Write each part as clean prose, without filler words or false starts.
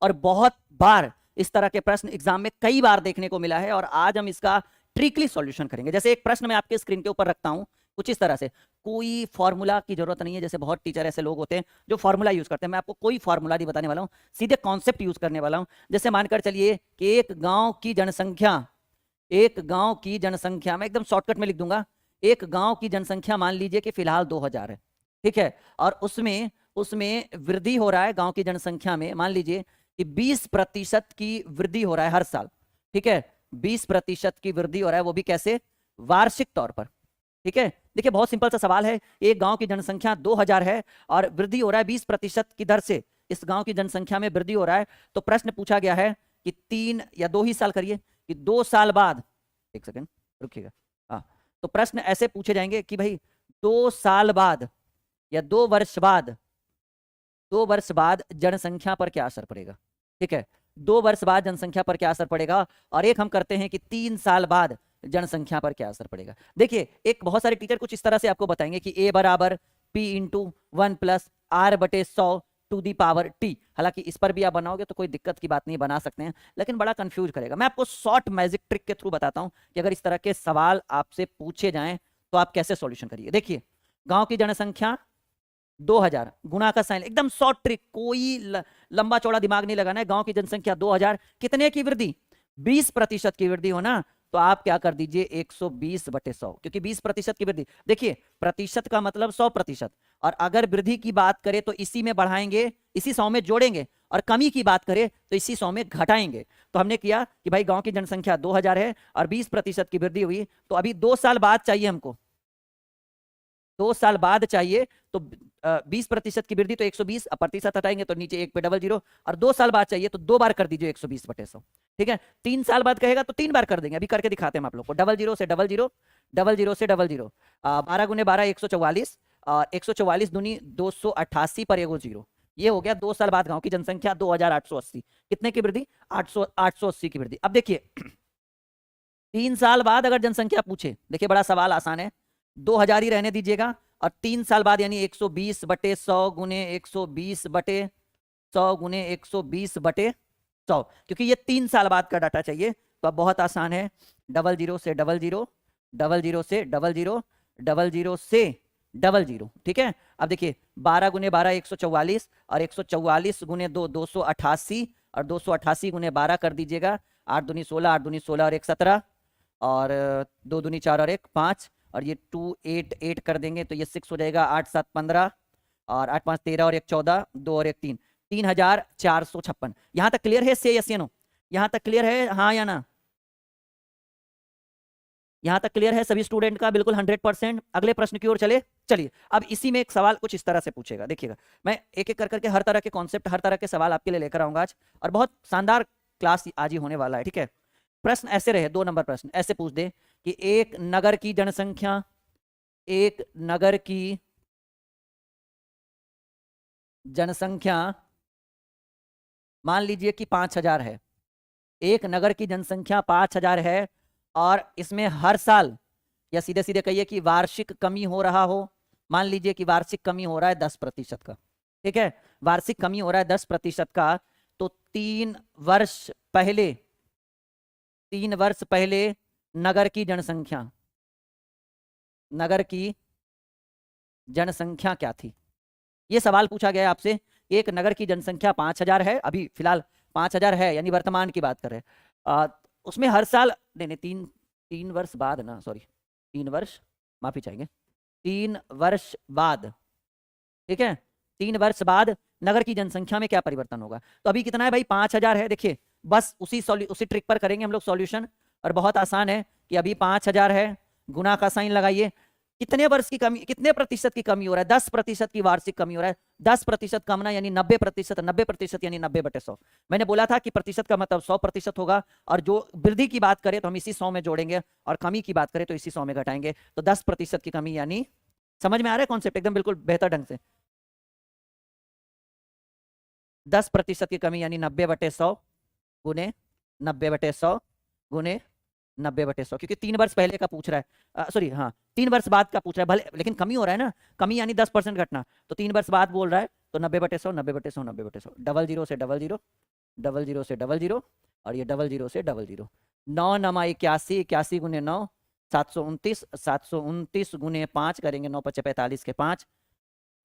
और बहुत बार इस तरह के प्रश्न एग्जाम में कई बार देखने को मिला है, और आज हम इसका ट्रिकली सॉल्यूशन करेंगे। जैसे एक प्रश्न मैं आपके स्क्रीन के ऊपर रखता हूं कुछ इस तरह से, कोई फॉर्मूला की जरूरत नहीं है। जैसे बहुत टीचर ऐसे लोग होते हैं जो फॉर्मूला यूज करते हैं, मैं आपको कोई फॉर्मूला नहीं बताने वाला हूं, सीधे कॉन्सेप्ट यूज करने वाला हूं। जैसे मानकर चलिए कि एक गांव की जनसंख्या मैं एकदम शॉर्टकट में लिख दूंगा, एक गांव की जनसंख्या मान लीजिए कि फिलहाल 2000 है, ठीक है, और उसमें उसमें वृद्धि हो रहा है, गांव की जनसंख्या में मान लीजिए कि 20% की वृद्धि हो रहा है हर साल, ठीक है, 20% की वृद्धि हो रहा है, वो भी कैसे, वार्षिक तौर पर, ठीक है। देखिए बहुत सिंपल सा सवाल है, एक गांव की जनसंख्या 2000 है और वृद्धि हो रहा है 20% की दर से, इस गांव की जनसंख्या में वृद्धि हो रहा है। तो प्रश्न पूछा गया है कि 3 या 2 ही साल करिए, कि 2 साल बाद, एक सेकेंड रुकिएगा, हाँ, तो प्रश्न ऐसे पूछे जाएंगे कि भाई 2 साल बाद या 2 वर्ष बाद, 2 वर्ष बाद जनसंख्या पर क्या असर पड़ेगा, ठीक है, 2 वर्ष बाद जनसंख्या पर क्या असर पड़ेगा, और एक हम करते हैं कि 3 साल बाद जनसंख्या पर क्या असर पड़ेगा। देखिए एक बहुत सारे टीचर कुछ इस तरह से आपको बताएंगे कि a बराबर p इंटू 1 प्लस r बटे 100 टू दी पावर t। हालांकि इस पर भी आप बनाओगे तो कोई दिक्कत की बात नहीं, बना सकते हैं, लेकिन बड़ा कंफ्यूज करेगा। मैं आपको शॉर्ट मैजिक ट्रिक के थ्रू बताता हूं कि अगर इस तरह के सवाल आपसे पूछे जाएं तो आप कैसे सॉल्यूशन करिए। देखिए गांव की जनसंख्या 2000, गुणा का साइन, एकदम शॉर्ट ट्रिक, कोई लंबा चौड़ा दिमाग नहीं लगाना है। गांव की जनसंख्या 2000, कितने की वृद्धि, 20% की वृद्धि हो ना, तो आप क्या कर दीजिए 120 बटे 100, क्योंकि 20% की वृद्धि, देखिए प्रतिशत का मतलब 100%, और अगर वृद्धि की बात करें तो इसी में बढ़ाएंगे, इसी 100 में जोड़ेंगे, और कमी की बात करें तो इसी 100 में घटाएंगे। तो हमने किया कि भाई गांव की जनसंख्या 2000 है और 20% की वृद्धि हुई, तो अभी 2 साल बाद चाहिए हमको, 2 साल बाद चाहिए, तो 20% की वृद्धि तो 120, अब प्रतिशत हटाएंगे तो नीचे 1 पे डबल जीरो, और 2 साल बाद चाहिए तो 2 बार कर दीजिए 120 बटे 100, ठीक है। 3 साल बाद कहेगा तो 3 बार कर देंगे, अभी करके दिखाते हैं आप लोग को। डबल जीरो से डबल जीरो, डबल जीरो से डबल जीरो, 12 गुने 12 144, और 144 दूनी 288 पर एगो जीरो, ये हो गया 2 साल बाद गांव की जनसंख्या 2880, कितने की वृद्धि, 880 की वृद्धि। अब देखिए 3 साल बाद अगर जनसंख्या पूछे, देखिए बड़ा सवाल आसान है, 2000 ही रहने दीजिएगा, और 3 साल बाद यानी 120 बटे 100 गुने 120 बटे 100 गुने 120 बटे 100, क्योंकि ये 3 साल बाद का डाटा चाहिए। तो अब बहुत आसान है, डबल जीरो से डबल जीरो, डबल जीरो से डबल जीरो, डबल जीरो से डबल जीरो, ठीक है। अब देखिए 12 गुने 12 144, और 144 गुने 2 288, और 288 गुने 12 कर दीजिएगा, 8 दूनी 16, 8 दूनी 16 और 1 17, और 2 दूनी 4 और 1 5, और ये 2 8 8 कर देंगे तो ये 6 हो जाएगा, 8 7 15, और 8 5 13 और 1 14, 2 और 1 3, 3456। यहां तक क्लियर है, से यस या नो, यहां तक क्लियर है, हाँ या ना, यहां तक क्लियर है सभी स्टूडेंट का, बिल्कुल 100%। अगले प्रश्न की ओर चले, चलिए। अब इसी में एक सवाल कुछ इस तरह से पूछेगा, देखिएगा मैं एक एक कर करके हर तरह के कॉन्सेप्ट, हर तरह के सवाल आपके लिए लेकर आऊंगा आज, और बहुत शानदार क्लास आज ही होने वाला है, ठीक है। प्रश्न ऐसे रहे, 2 नंबर प्रश्न ऐसे पूछ दे कि एक नगर की जनसंख्या, एक नगर की जनसंख्या मान लीजिए कि 5000 है, एक नगर की जनसंख्या 5000 है, और इसमें हर साल, या सीधे सीधे कहिए कि वार्षिक कमी हो रहा हो, मान लीजिए कि वार्षिक कमी हो रहा है 10% का, ठीक है, वार्षिक कमी हो रहा है 10% का, तो 3 वर्ष पहले, 3 वर्ष पहले नगर की जनसंख्या, नगर की जनसंख्या क्या थी। ये सवाल पूछा गया आपसे, एक नगर की जनसंख्या 5000 है, अभी फिलहाल 5000 है, यानी वर्तमान की बात कर रहे हैं, उसमें हर साल, नहीं नहीं 3 वर्ष बाद ना, सॉरी 3 वर्ष, माफी चाहेंगे, 3 वर्ष बाद, ठीक है, 3 वर्ष बाद नगर की जनसंख्या में क्या परिवर्तन होगा। तो अभी कितना है भाई, 5000 है, देखिए बस उसी ट्रिक पर करेंगे हम लोग सॉल्यूशन, और बहुत आसान है कि अभी 5000 है, गुना का साइन लगाइए, कितने वर्ष की कमी, कितने प्रतिशत की कमी हो रहा है, 10% की वार्षिक कमी हो रहा है, 10% कमना यानी 90%, 90% यानी 90 बटे 100। मैंने बोला था कि प्रतिशत का मतलब 100% होगा, और जो वृद्धि की बात करें तो हम इसी 100 में जोड़ेंगे, और कमी की बात करें तो इसी 100 में घटाएंगे, तो 10% की कमी, यानी समझ में आ रहा है कॉन्सेप्ट एकदम बिल्कुल बेहतर ढंग से, 10% की कमी यानी 90 बटे 100 गुने 90 बटे 100 गुने 90 बटे 100, क्योंकि 3 वर्ष पहले का पूछ रहा है, सॉरी हाँ 3 वर्ष बाद का पूछ रहा है, भले लेकिन कमी हो रहा है ना, कमी यानी 10% घटना, तो 3 वर्ष बाद बोल रहा है, तो 90 बटे 100, 90 बटे 100, 90 बटे 100, डबल जीरो से डबल जीरो, 00 से 00 और ये 00 से 00। 9 नमा 81, 81 गुने 9 729, 729 गुने 5 करेंगे 9 पचे 45 के 5,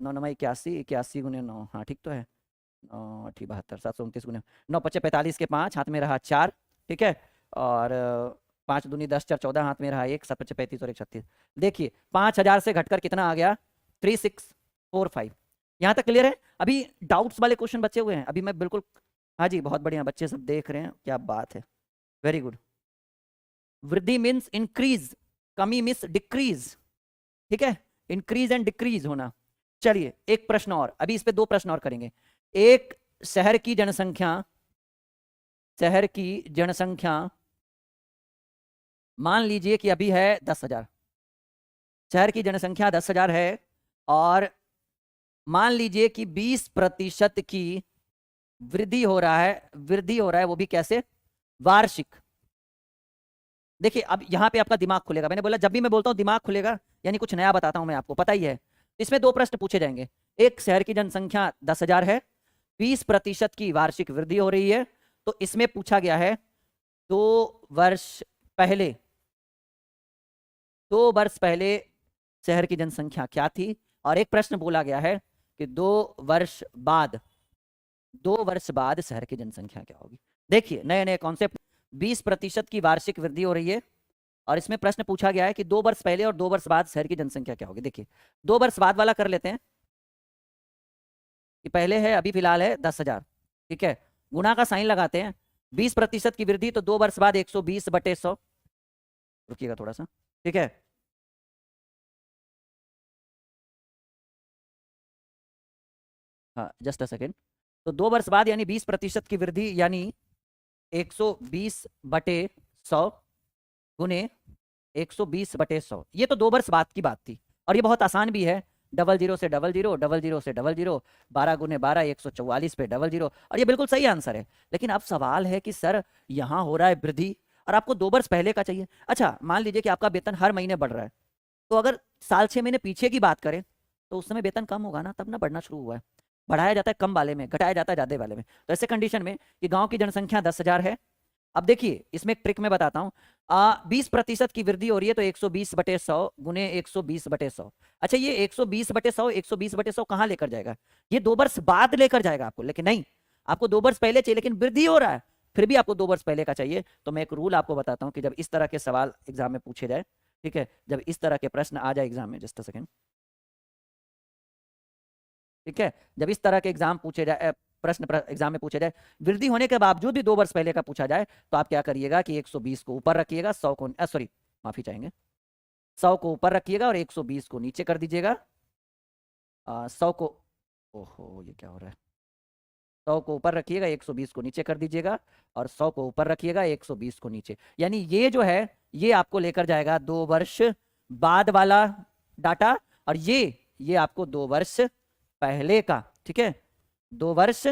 9 नमा 81, 81 गुने 9, हाँ ठीक तो है, 72, 729 गुने 9 पचे 45 के 5, हाथ में रहा 4, ठीक है, और 5 दूनी 10, 4 14, हाथ में रहा 1, 7 पचे 35 और 1 36। देखिए 5000 से घटकर कितना आ गया, 3645। यहाँ तक क्लियर है? अभी डाउट्स वाले क्वेश्चन बचे हुए हैं, अभी मैं बिल्कुल, हाँ जी बहुत बढ़िया, बच्चे सब देख रहे हैं, क्या बात है, वेरी गुड। वृद्धि मीन्स इंक्रीज, कमी मीन्स डिक्रीज, ठीक है, इंक्रीज एंड डिक्रीज होना। चलिए एक प्रश्न और, अभी इस पे 2 प्रश्न और करेंगे। एक शहर की जनसंख्या, शहर की जनसंख्या मान लीजिए कि अभी है 10,000, शहर की जनसंख्या 10,000 है, और मान लीजिए कि 20% की वृद्धि हो रहा है, वृद्धि हो रहा है, वो भी कैसे, वार्षिक। देखिए अब यहां पे आपका दिमाग खुलेगा, मैंने बोला जब भी मैं बोलता हूं दिमाग खुलेगा, यानी कुछ नया बताता हूं मैं आपको, पता ही है। इसमें 2 प्रश्न पूछे जाएंगे। एक, शहर की जनसंख्या 10,000 है, 20% की वार्षिक वृद्धि हो रही है, तो इसमें पूछा गया है 2 वर्ष पहले, 2 वर्ष पहले शहर की जनसंख्या क्या थी, और एक प्रश्न बोला गया है कि 2 वर्ष बाद, 2 वर्ष बाद शहर की जनसंख्या क्या होगी। देखिए नए नए कॉन्सेप्ट, 20% की वार्षिक वृद्धि हो रही है, और इसमें प्रश्न पूछा गया है कि 2 वर्ष पहले और 2 वर्ष बाद शहर की जनसंख्या क्या होगी। देखिए 2 वर्ष बाद वाला कर लेते हैं, कि पहले है, अभी फिलहाल है 10,000, ठीक है, गुणा का साइन लगाते हैं, 20% की वृद्धि तो 2 वर्ष बाद 120/100, रुकिएगा थोड़ा सा, ठीक है, हाँ जस्ट अ सेकेंड, तो 2 वर्ष बाद यानी 20% की वृद्धि यानी 120/100 गुने 120/100, ये तो 2 वर्ष बाद की बात थी, और ये बहुत आसान भी है, 00 से 00, 00 से 00, 12 गुने 12, 144 पे 00, और ये बिल्कुल सही आंसर है। लेकिन अब सवाल है कि सर यहाँ हो रहा है वृद्धि और आपको 2 वर्ष पहले का चाहिए। अच्छा मान लीजिए कि आपका वेतन हर महीने बढ़ रहा है, तो अगर साल 6 महीने पीछे की बात करें तो उस समय वेतन कम होगा ना, तब ना बढ़ना शुरू हुआ है, बढ़ाया जाता है कम वाले में, घटाया जाता है ज्यादा वाले में। तो ऐसे कंडीशन में कि गांव की जनसंख्या 10,000 है, अब देखिए इसमें एक ट्रिक मैं बताता हूँ, 20% की वृद्धि हो रही है तो 120/100 गुने 120/100। अच्छा ये 120/100, 120/100 कहाँ लेकर जाएगा, ये 2 वर्ष बाद लेकर जाएगा आपको, लेकिन नहीं, आपको 2 वर्ष पहले चाहिए, लेकिन वृद्धि हो रहा है, फिर भी आपको 2 वर्ष पहले का चाहिए। तो मैं एक रूल आपको बताता हूँ कि जब इस तरह के सवाल एग्जाम में पूछे जाए, ठीक है, जब इस तरह के प्रश्न आ जाए एग्जाम में, जस्ट अ सेकेंड, ठीक है, जब इस तरह के एग्जाम पूछे जाए, प्रश्न एग्जाम में पूछे जाए, वृद्धि होने के बावजूद भी 2 वर्ष पहले का पूछा जाए, तो आप क्या करिएगा कि 120 को ऊपर रखिएगा, 100 को, सॉरी माफी चाहेंगे, 100 को ऊपर रखिएगा और 120 को नीचे कर दीजिएगा। 100 को, ओहो ये क्या हो रहा है, 100 को ऊपर रखिएगा, 120 को नीचे कर दीजिएगा, और 100 को ऊपर रखिएगा, 120 को नीचे, यानी ये जो है ये आपको लेकर जाएगा 2 वर्ष बाद वाला डाटा, और ये आपको 2 वर्ष पहले का, ठीक है, 2 वर्ष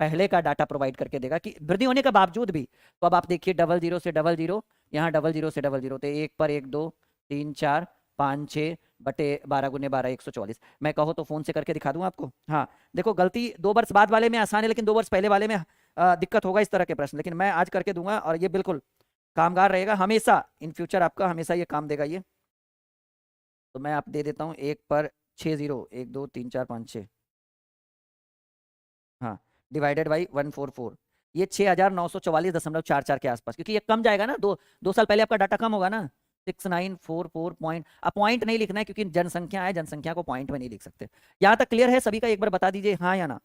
पहले का डाटा प्रोवाइड करके देगा कि वृद्धि होने के बावजूद भी। तो अब आप देखिए 00 से 00, यहाँ 00 से 00, तो 1 पर 1 2 3 4 5 6 बटे 12 गुने 12 144। मैं कहो तो फोन से करके दिखा दूं आपको, हाँ देखो गलती 2 वर्ष बाद वाले में आसान है, लेकिन 2 वर्ष पहले वाले में दिक्कत होगा इस तरह के प्रश्न, लेकिन मैं आज करके दूंगा और ये बिल्कुल कामगार रहेगा हमेशा, इन फ्यूचर आपका हमेशा ये काम देगा ये। तो मैं आप दे देता हूँ 1 पर 60, 1 2 3 4 5 6, हाँ डिवाइडेड बाई 144, ये 6,944.44 के आसपास, क्योंकि ये कम जाएगा ना, 2 साल पहले आपका डाटा कम होगा ना, 6944 पॉइंट। अब पॉइंट नहीं लिखना है क्योंकि जनसंख्या है, जनसंख्या को पॉइंट में नहीं लिख सकते। यहाँ तक क्लियर है सभी का, एक बार बता दीजिए हाँ या ना,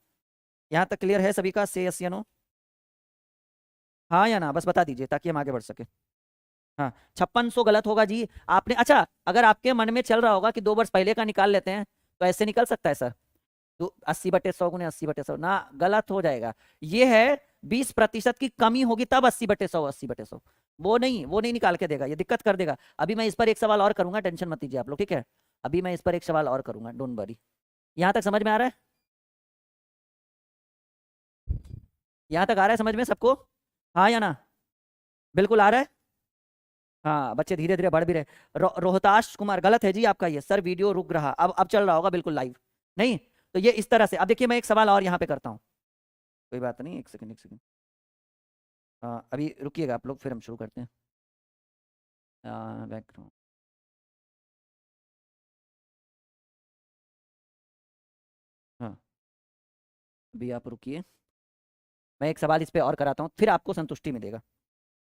यहाँ तक क्लियर है सभी का, से यस या नो, हाँ या ना, बस बता दीजिए ताकि हम आगे बढ़ सके। हाँ 5600 गलत होगा जी आपने, अच्छा अगर आपके मन में चल रहा होगा कि 2 वर्ष पहले का निकाल लेते हैं तो ऐसे निकल सकता है सर, तो 80/100 गुने 80/100 ना, गलत हो जाएगा। ये है 20% की कमी होगी तब 80/100, 80/100, वो नहीं निकाल के देगा, ये दिक्कत कर देगा। अभी मैं इस पर एक सवाल और करूंगा, टेंशन मत लीजिए आप लोग, ठीक है, अभी मैं इस पर एक सवाल और करूंगा, डोंट वरी। यहां तक समझ में आ रहा है, यहां तक आ रहा है समझ में सबको, हाँ या ना, बिल्कुल आ रहा है, हाँ बच्चे धीरे धीरे बढ़ भी रहे। रोहताश कुमार गलत है जी आपका, ये सर वीडियो रुक रहा, अब चल रहा होगा बिल्कुल लाइव, नहीं तो ये इस तरह से। अब देखिए मैं एक सवाल और यहाँ पे करता हूँ, कोई बात नहीं, एक सेकंड, अभी रुकिएगा आप लोग, फिर हम शुरू करते हैं। बैकग्राउंड, हाँ अभी आप रुकिए, मैं एक सवाल इस पे और कराता हूँ, फिर आपको संतुष्टि मिलेगा,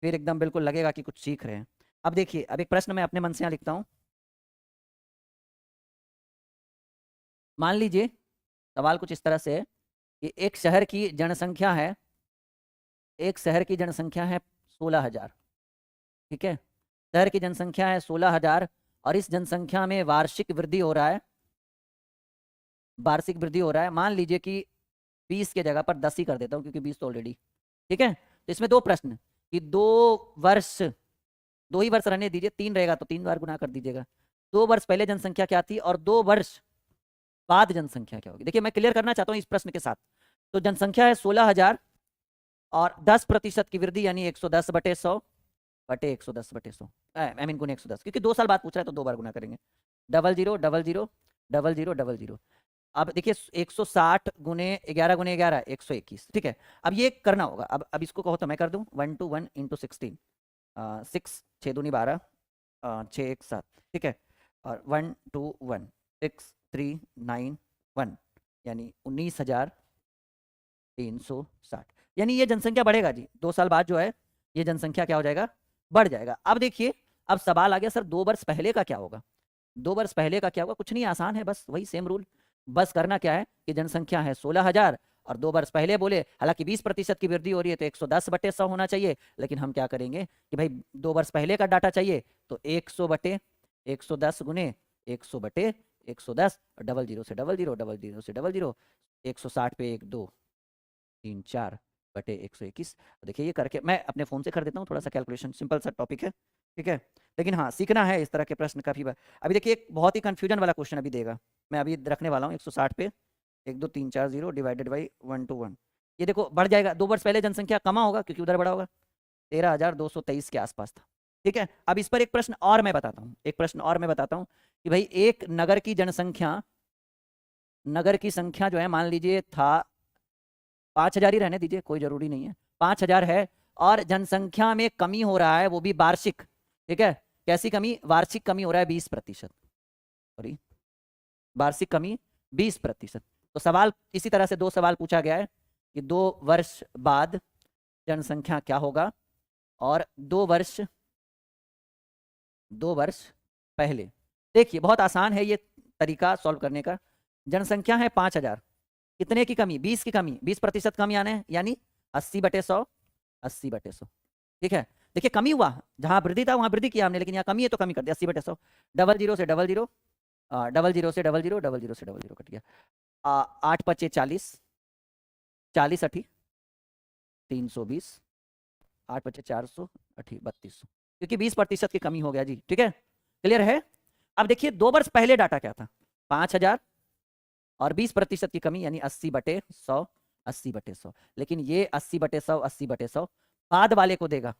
फिर एकदम बिल्कुल लगेगा कि कुछ सीख रहे हैं। अब देखिए, अब एक प्रश्न मैं अपने मन से यहाँ लिखता हूँ। मान लीजिए सवाल कुछ इस तरह से है कि एक शहर की जनसंख्या है, एक शहर की जनसंख्या है 16,000, ठीक है, शहर की जनसंख्या है 16,000 और इस जनसंख्या में वार्षिक वृद्धि हो रहा है, वार्षिक वृद्धि हो रहा है, मान लीजिए कि 20 के जगह पर 10 ही कर देता हूँ क्योंकि 20 तो ऑलरेडी, ठीक है। तो इसमें दो प्रश्न कि 2 वर्ष, 2 ही वर्ष रहने दीजिए, 3 रहेगा तो 3 बार गुना कर दीजिएगा। 2 वर्ष पहले जनसंख्या क्या थी और 2 वर्ष बाद जनसंख्या क्या होगी। देखिए मैं क्लियर करना चाहता हूँ इस प्रश्न के साथ। तो जनसंख्या है 16,000 और 10% की वृद्धि यानी 110/100 बटे 110/100, आई मीन गुने 110, क्योंकि 2 साल बाद पूछ रहा है तो 2 बार गुना करेंगे। 00 00 00 00। अब देखिए 160 गुने 11 गुने 11 121, ठीक है। अब ये करना होगा, अब इसको कहो तो मैं कर दूं, 1 to 1 into 16, 6 6 दूनी 12, 6 1 7, ठीक है, और 1 2 1 6 3 9 1 यानी 19,360। यानी ये जनसंख्या बढ़ेगा जी, 2 साल बाद जो है ये जनसंख्या क्या हो जाएगा, बढ़ जाएगा। अब देखिए, अब सवाल आ गया सर 2 वर्ष पहले का क्या होगा। 2 वर्ष पहले का क्या होगा, कुछ नहीं, आसान है, बस वही सेम रूल। बस करना क्या है कि जनसंख्या है 16,000 और 2 वर्ष पहले बोले, हालांकि 20% की वृद्धि हो रही है तो 110/100 होना चाहिए, लेकिन हम क्या करेंगे कि भाई 2 वर्ष पहले का डाटा चाहिए तो 100/110 गुने 100/110, 00 से 00 00 से 00, 160 पे 1 2 3 4 बटे 121। देखिए ये करके मैं अपने फ़ोन से कर देता हूँ, थोड़ा सा कैलकुलेशन, सिंपल सा टॉपिक है, ठीक है। लेकिन हाँ सीखना है इस तरह के प्रश्न काफ़ी बार। अभी देखिए एक बहुत ही कन्फ्यूजन वाला क्वेश्चन अभी देगा, मैं अभी रखने वाला हूँ 160 पे 1 2 3 4 0 डिवाइडेड बाई 1 to 1। ये देखो बढ़ जाएगा, 2 वर्ष पहले जनसंख्या कमा होगा क्योंकि उधर बड़ा होगा, 13,223 के आसपास था, ठीक है। अब इस पर एक प्रश्न और मैं बताता हूँ, एक प्रश्न और मैं बताता हूँ कि भाई एक नगर की जनसंख्या, नगर की संख्या जो है मान लीजिए था 5,000 ही रहने दीजिए, कोई जरूरी नहीं है, 5,000 है और जनसंख्या में कमी हो रहा है वो भी वार्षिक, ठीक है। कैसी कमी, वार्षिक कमी हो रहा है 20%, सॉरी वार्षिक कमी 20%। तो सवाल इसी तरह से 2 सवाल पूछा गया है कि 2 वर्ष बाद जनसंख्या क्या होगा और 2 वर्ष पहले। देखिए बहुत आसान है ये तरीका सॉल्व करने का। जनसंख्या है 5,000, कितने की कमी, 20 की कमी, 20% कमी आने यानी 80/100, 80/100, ठीक है। देखिए कमी हुआ, जहां वृद्धि था वहां वृद्धि किया हमने, लेकिन यहाँ कमी है तो कमी कर दिया 80/100। 00 से 00, 00 से 00, 00 से 00 कट गया, 8 5 40, 40 80 320, 8 5 400 80 3200, क्योंकि 20% की कमी हो गया जी, ठीक है, क्लियर है। अब देखिए 2 वर्ष पहले डाटा क्या था, 5,000 और 20% की कमी यानी 80/100, 80/100, लेकिन ये 80/100, 80/100 बाद वाले को देगा,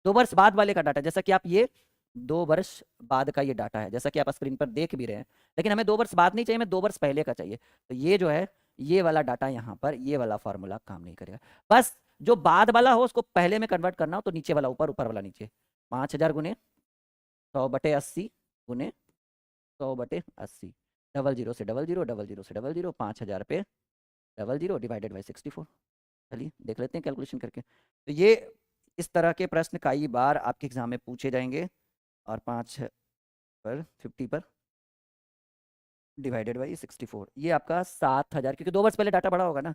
2 वर्ष बाद वाले का डाटा, जैसा कि आप ये 2 वर्ष बाद का ये डाटा है, जैसा कि आप स्क्रीन पर देख भी रहे हैं, लेकिन हमें 2 वर्ष बाद नहीं चाहिए, हमें 2 वर्ष पहले का चाहिए। तो ये जो है ये वाला डाटा यहाँ पर, ये वाला फॉर्मूला काम नहीं करेगा। बस जो बाद वाला हो उसको पहले में कन्वर्ट करना हो तो नीचे वाला ऊपर, ऊपर वाला नीचे। 5,000 गुने 100/80 गुने 100/80, 00 से 00, 00 से 00, 5,000 पे 00 डिवाइडेड बाई 64। चलिए देख लेते हैं कैलकुलेशन करके। तो ये इस तरह के प्रश्न कई बार आपके एग्जाम में पूछे जाएंगे और 5 पर 50 पर डिवाइडेड बाई 64, ये आपका 7,000, क्योंकि 2 वर्ष पहले डाटा बड़ा होगा ना,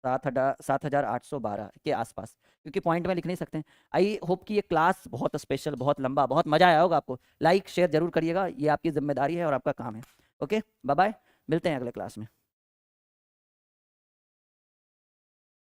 7,812 के आसपास, क्योंकि पॉइंट में लिख नहीं सकते हैं। आई होप कि ये क्लास बहुत स्पेशल, बहुत लंबा, बहुत मजा आया होगा आपको। लाइक शेयर जरूर करिएगा, ये आपकी जिम्मेदारी है और आपका काम है। ओके बाय बाय, मिलते हैं अगले क्लास में।